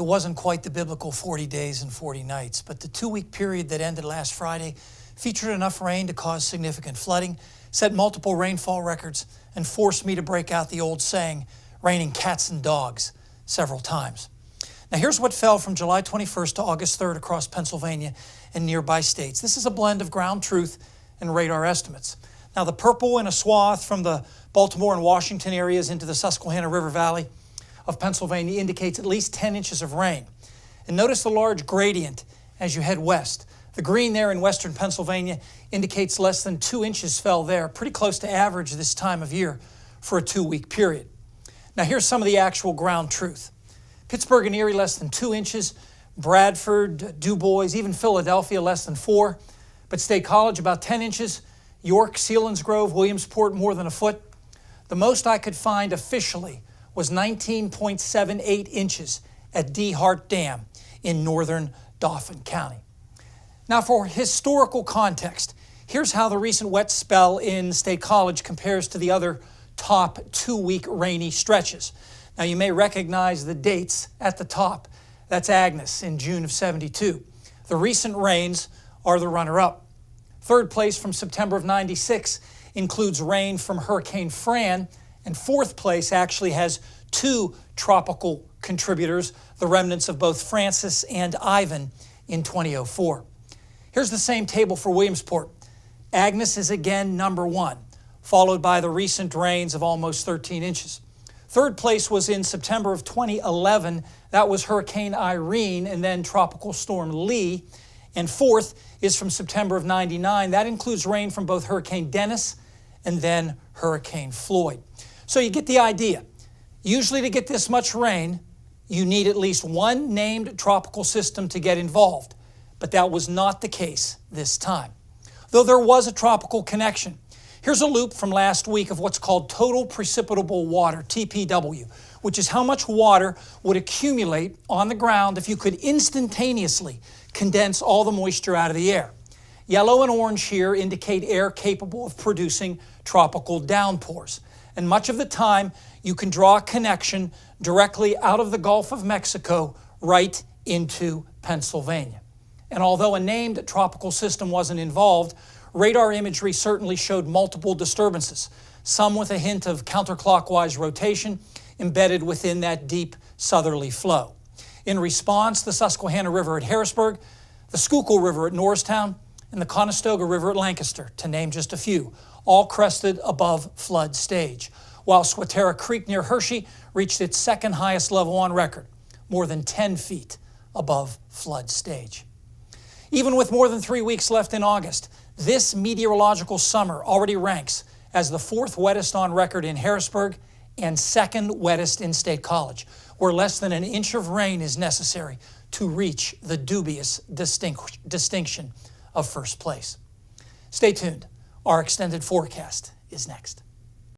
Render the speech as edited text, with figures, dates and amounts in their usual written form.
wasn't quite the biblical 40 days and 40 nights, but the 2-week period that ended last Friday featured enough rain to cause significant flooding, set multiple rainfall records, and forced me to break out the old saying, raining cats and dogs, several times. Now here's what fell from July 21st to August 3rd across Pennsylvania and nearby states. This is a blend of ground truth and radar estimates. Now the purple in a swath from the Baltimore and Washington areas into the Susquehanna River Valley of Pennsylvania indicates at least 10 inches of rain. And notice the large gradient as you head west. The green there in western Pennsylvania indicates less than 2 inches fell there, pretty close to average this time of year for a 2-week period. Now here's some of the actual ground truth. Pittsburgh and Erie less than 2 inches, Bradford, DuBois, even Philadelphia less than 4, but State College about 10 inches, York, Selinsgrove, Williamsport more than a foot. The most I could find officially was 19.78 inches at D. Hart Dam in northern Dauphin County. Now for historical context, here's how the recent wet spell in State College compares to the other top 2-week rainy stretches. Now you may recognize the dates at the top. That's Agnes in June of '72. The recent rains are the runner-up. Third place from September of '96 includes rain from Hurricane Fran, and fourth place actually has 2 tropical contributors, the remnants of both Francis and Ivan in 2004. Here's the same table for Williamsport. Agnes is again number 1, followed by the recent rains of almost 13 inches. Third place was in September of 2011. That was Hurricane Irene and then Tropical Storm Lee. And fourth is from September of '99. That includes rain from both Hurricane Dennis and then Hurricane Floyd. So you get the idea. Usually to get this much rain, you need at least one named tropical system to get involved. But that was not the case this time, though there was a tropical connection. Here's a loop from last week of what's called total precipitable water, TPW, which is how much water would accumulate on the ground if you could instantaneously condense all the moisture out of the air. Yellow and orange here indicate air capable of producing tropical downpours. And much of the time, you can draw a connection directly out of the Gulf of Mexico right into Pennsylvania. And although a named tropical system wasn't involved, radar imagery certainly showed multiple disturbances, some with a hint of counterclockwise rotation embedded within that deep southerly flow. In response, the Susquehanna River at Harrisburg, the Schuylkill River at Norristown, and the Conestoga River at Lancaster, to name just a few, all crested above flood stage, while Swatara Creek near Hershey reached its second highest level on record, more than 10 feet above flood stage. Even with more than 3 weeks left in August, this meteorological summer already ranks as the 4th wettest on record in Harrisburg and 2nd wettest in State College, where less than an inch of rain is necessary to reach the dubious distinction of first place. Stay tuned. Our extended forecast is next.